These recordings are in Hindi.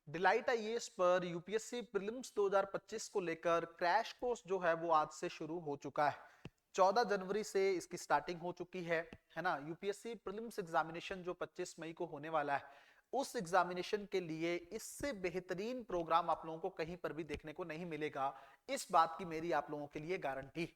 डिलाइट आईएएस पर यूपीएससी प्रीलिम्स 2025 को लेकर क्रैश कोर्स जो है वो आज से शुरू हो चुका है। 14 जनवरी से इसकी स्टार्टिंग हो चुकी है ना। यूपीएससी प्रीलिम्स एग्जामिनेशन जो 25 मई को होने वाला है, उस एग्जामिनेशन के लिए इससे बेहतरीन प्रोग्राम आप लोगों को कहीं पर भी देखने को नहीं मिलेगा। इस बात की मेरी आप लोगों के लिए गारंटी।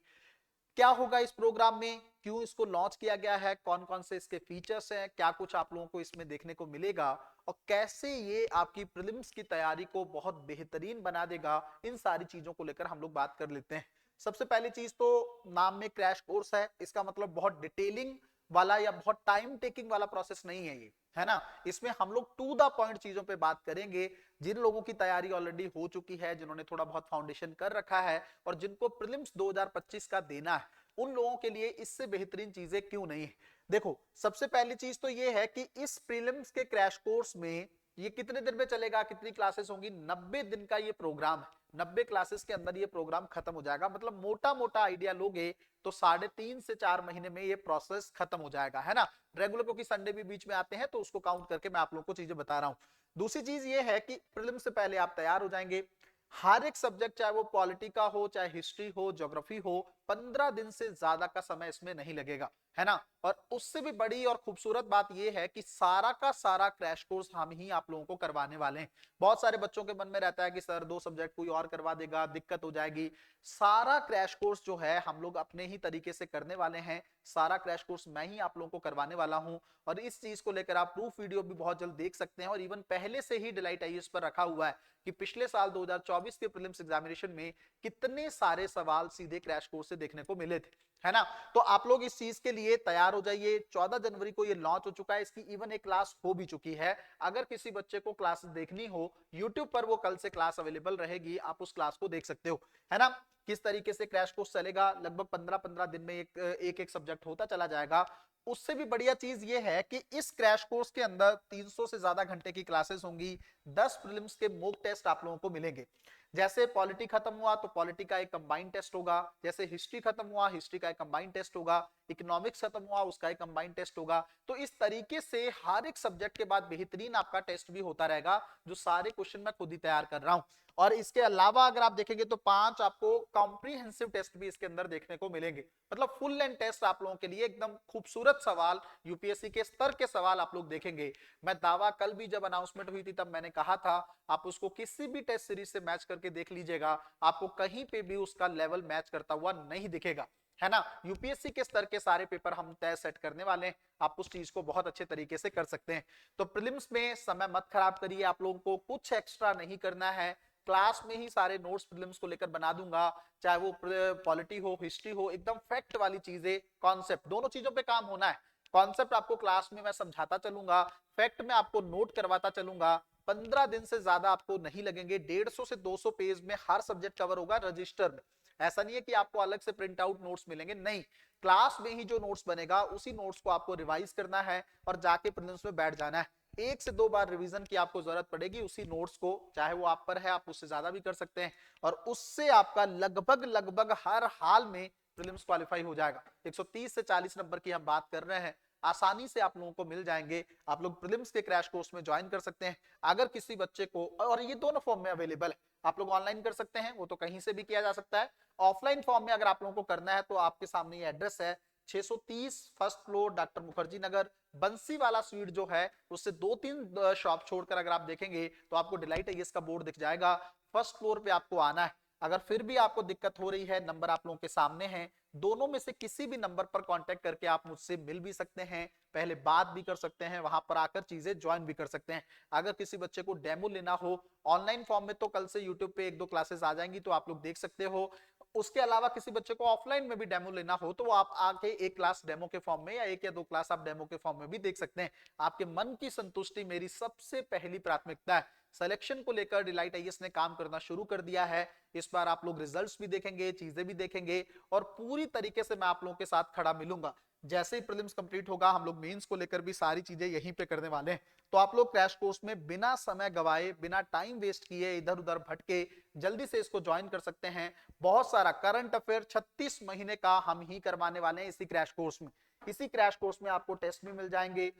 क्या होगा इस प्रोग्राम में, क्यों इसको लॉन्च किया गया है, कौन कौन से इसके फीचर्स हैं, क्या कुछ आप लोगों को इसमें देखने को मिलेगा और कैसे ये आपकी प्रीलिम्स की तैयारी को बहुत बेहतरीन बना देगा, इन सारी चीजों को लेकर हम लोग बात कर लेते हैं। सबसे पहली चीज तो नाम में क्रैश कोर्स है, इसका मतलब बहुत डिटेलिंग वाला या बहुत टाइम टेकिंग वाला प्रोसेस नहीं है ये, है ना। इसमें हम लोग टू द पॉइंट चीजों पे बात करेंगे। जिन लोगों की तैयारी ऑलरेडी हो चुकी है, जिन्होंने थोड़ा बहुत फाउंडेशन कर रखा है और जिनको प्रीलिम्स 2025 का देना है, उन लोगों के लिए इससे बेहतरीन चीजें क्यों नहीं है। देखो, सबसे पहली चीज तो ये है कि इस प्रीलिम्स के क्रैश कोर्स में ये कितने दिन में चलेगा, कितनी क्लासेस होंगी, 90 दिन का ये प्रोग्राम है। 90 क्लासेस के अंदर ये प्रोग्राम खत्म हो जाएगा। मतलब मोटा मोटा आइडिया लोगे तो 3.5 से 4 महीने में ये प्रोसेस खत्म हो जाएगा, है ना। रेगुलर क्योंकि संडे भी बीच में आते हैं तो उसको काउंट करके मैं आप लोगों को चीजें बता रहा हूं। दूसरी चीज ये है कि प्रीलिम से पहले आप तैयार हो जाएंगे। हर एक सब्जेक्ट, चाहे वो पॉलिटी का हो, चाहे हिस्ट्री हो, ज्योग्राफी हो, 15 दिन से ज्यादा का समय इसमें नहीं लगेगा, है ना। और उससे भी बड़ी और खूबसूरत बात यह है कि सारा का सारा क्रैश कोर्स हम ही आप लोगों को करवाने वाले हैं। बहुत सारे बच्चों के मन में रहता है कि सर 2 सब्जेक्ट कोई और करवा देगा, दिक्कत हो जाएगी। सारा क्रैश कोर्स जो है हम लोग अपने ही तरीके से करने वाले हैं। सारा क्रैश कोर्स मैं ही आप लोगों को करवाने वाला हूं और इस चीज को लेकर आप प्रूफ वीडियो भी बहुत जल्द देख सकते हैं। और इवन पहले से ही डिलाइट आईएएस पर रखा हुआ है कि पिछले साल 2024 के प्रीलिम्स एग्जामिनेशन में कितने सारे सवाल सीधे क्रैश कोर्स से देखने को मिले थे, है ना। तो आप लोग इस चीज के लिए तैयार हो जाइए। 14 जनवरी को ये लॉन्च हो चुका है, इसकी इवन एक क्लास हो भी चुकी है। अगर किसी बच्चे को क्लास देखनी हो, यूट्यूब पर वो कल से क्लास अवेलेबल रहेगी, आप उस क्लास को देख सकते हो, है ना। किस तरीके से क्रैश कोर्स चलेगा, लगभग 15-15 दिन में एक सब्जेक्ट होता चला जाएगा। उससे भी बढ़िया चीज ये है कि इस क्रैश कोर्स के अंदर 300 से ज्यादा घंटे की क्लासेस होंगी। 10 प्रीलिम्स के मॉक टेस्ट आप लोगों को मिलेंगे। जैसे पॉलिटी खत्म हुआ तो पॉलिटी का एक कंबाइंड टेस्ट होगा, जैसे हिस्ट्री खत्म हुआ हिस्ट्री का एक कंबाइंड टेस्ट होगा, इकोनॉमिक्स खत्म हुआ उसका एक कंबाइंड टेस्ट होगा। तो इस तरीके से हर एक सब्जेक्ट के बाद बेहतरीन आपका टेस्ट भी होता रहेगा, जो सारे क्वेश्चन मैं खुद ही तैयार कर रहा हूं। और इसके अलावा अगर आप देखेंगे तो 5 आपको कॉम्प्रिहेंसिव टेस्ट भी इसके अंदर देखने को मिलेंगे। मतलब फुल लेंथ टेस्ट आप लोगों के लिए, एकदम खूबसूरत सवाल, यूपीएससी के स्तर के सवाल आप लोग देखेंगे। मैं दावा, कल भी जब अनाउंसमेंट हुई थी तब मैंने कहा था आप उसको किसी भी टेस्ट सीरीज से मैच करके देख लीजिएगा, आपको कहीं पे भी उसका लेवल मैच करता हुआ नहीं दिखेगा, है ना। यूपीएससी के स्तर के सारे पेपर हम तय सेट करने वाले हैं, आप उस चीज को बहुत अच्छे तरीके से कर सकते हैं। तो प्रीलिम्स में समय मत खराब करिए, आप लोगों को कुछ एक्स्ट्रा नहीं करना है। क्लास में ही सारे नोट्स प्रीलिम्स को लेकर बना दूंगा, चाहे वो पॉलिटी हो, हिस्ट्री हो, एकदम फैक्ट वाली चीजें, कॉन्सेप्ट, दोनों चीजों पे काम होना है। कॉन्सेप्ट आपको क्लास में मैं समझाता चलूंगा, फैक्ट में आपको नोट करवाता चलूंगा। 15 दिन से ज्यादा आपको नहीं लगेंगे। 150 से 200 पेज में हर सब्जेक्ट कवर होगा रजिस्टर में। ऐसा नहीं है कि आपको अलग से प्रिंट आउट नोट्स मिलेंगे, नहीं, क्लास में ही जो नोट्स बनेगा उसी नोट्स को आपको रिवाइज करना है और जाके प्रीलिम्स में बैठ जाना है। 1 से 2 बार रिवीजन की आपको जरूरत पड़ेगी उसी नोट्स को, चाहे वो आप पर है, आप उससे ज्यादा भी कर सकते हैं। और उससे आपका लगभग लगभग हर हाल में प्रीलिम्स क्वालिफाई हो जाएगा। 130 से 40 नंबर की हम बात कर रहे हैं, आसानी से आप लोगों को मिल जाएंगे। आप लोग प्रीलिम्स के क्रैश कोर्स में ज्वाइन कर सकते हैं। अगर किसी बच्चे को, और ये दोनों फॉर्म में अवेलेबल है, आप लोग ऑनलाइन कर सकते हैं, वो तो कहीं से भी किया जा सकता है। ऑफलाइन फॉर्म में अगर आप लोगों को करना है तो आपके सामने ये एड्रेस है, 630 first floor, doctor Mukherjee Nagar, Bansiwala sweet जो है उससे 2-3 शॉप छोड़कर अगर आप देखेंगे तो आपको डिलाइट आईएएस का बोर्ड दिख जाएगा। फर्स्ट फ्लोर पे आपको आना है। अगर फिर भी आपको दिक्कत हो रही है, नंबर आप लोगों के सामने है, दोनों में से किसी भी नंबर पर कांटेक्ट करके आप मुझसे मिल भी सकते हैं, पहले बात भी कर सकते हैं, वहां पर आकर चीजें ज्वाइन भी कर सकते हैं। अगर किसी बच्चे को डेमो लेना हो ऑनलाइन फॉर्म में तो कल से यूट्यूब पे 1-2 क्लासेस आ जाएंगी, तो आप लोग देख सकते हो। उसके अलावा किसी बच्चे को ऑफलाइन में भी डेमो लेना हो तो वो आप आके एक क्लास डेमो के फॉर्म में या 1 या 2 क्लास आप डेमो के फॉर्म में भी देख सकते हैं। आपके मन की संतुष्टि मेरी सबसे पहली प्राथमिकता है। सिलेक्शन को लेकर डिलाइट आईएएस ने काम करना शुरू कर दिया है। इस बार आप लोग रिजल्ट्स भी देखेंगे, चीजें भी देखेंगे और पूरी तरीके से मैं आप लोगों के साथ खड़ा मिलूंगा। जैसे ही प्रीलिम्स कंप्लीट होगा हम लोग मेंस को लेकर भी सारी चीजें यहीं पे करने वाले हैं। तो आप लोग क्रैश कोर्स में बिना समय गवाए, बिना टाइम वेस्ट किए, इधर उधर भटके, जल्दी से इसको ज्वाइन कर सकते हैं। बहुत सारा करंट अफेयर 36 महीने का हम ही करवाने वाले हैं इसी क्रैश कोर्स में। इसी क्रैश कोर्स में आपको टेस्ट भी मिल जाएंगे,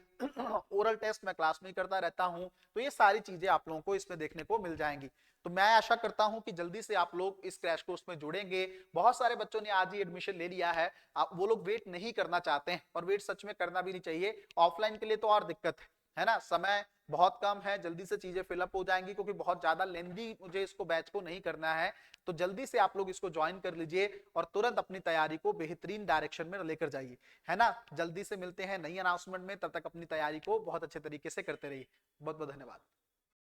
ओरल टेस्ट मैं क्लास में ही करता रहता हूं, तो ये सारी चीजें आप लोगों को इसमें देखने को मिल जाएंगी। तो मैं आशा करता हूं कि जल्दी से आप लोग इस क्रैश कोर्स में जुड़ेंगे। बहुत सारे बच्चों ने आज ही एडमिशन ले लिया है, वो लोग वेट नहीं करना चाहते हैं, और वेट सच में करना भी नहीं चाहिए। ऑफलाइन के लिए तो और दिक्कत है ना, समय बहुत कम है, जल्दी से चीजें फिलअप हो जाएंगी, क्योंकि बहुत ज्यादा लेंदी मुझे इसको बैच को नहीं करना है। तो जल्दी से आप लोग इसको ज्वाइन कर लीजिए और तुरंत अपनी तैयारी को बेहतरीन डायरेक्शन में लेकर जाइए, है ना। जल्दी से मिलते हैं नई अनाउंसमेंट में, तब तक अपनी तैयारी को बहुत अच्छे तरीके से करते रहिए। बहुत बहुत धन्यवाद।